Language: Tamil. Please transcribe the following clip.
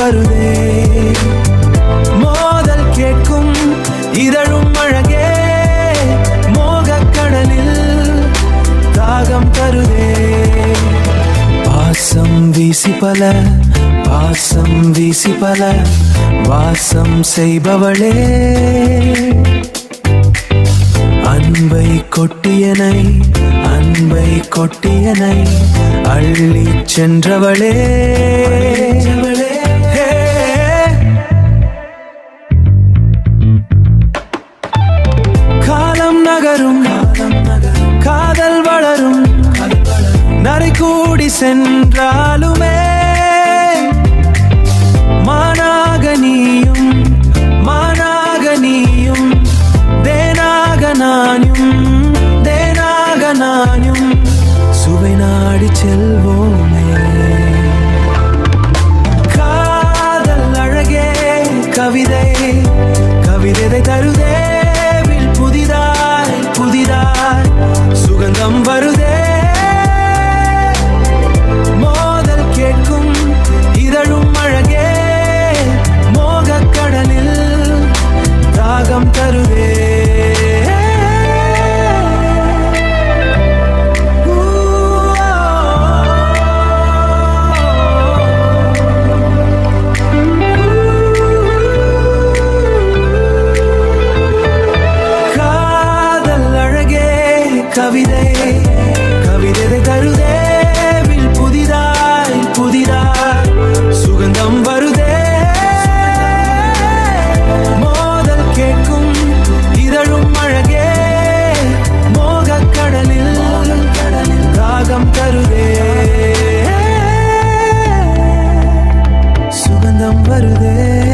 வருதே மோதல் கேட்கும் இதழும் அழகே மோகக்கடலில் தாகம் தருதே பாசம் வீசி பல பாசம் வீசி பல வாசம் செய்பவளே அன்பை கொட்டியனை அள்ளி சென்றவளே காலம் நகரும் காதல் வளரும் நரை கூடி சென்றாலுமே மானாக நீயும் தேனாக நானும் சுவை நாடி செல்வோமே காதல் அழகே கவிதை தருதே புதிதாய் சுகந்தம் வருதே மோதல் கேட்கும் இதழும் அழகே மோகக்கடலில் தாகம் தருதே கவிதை தருதே புதிதாய் சுகந்தம் வருதே மோதல் கேட்கும் இதழும் அழகே மோகக்கடலில் தாகம் தருதே சுகந்தம் வருதே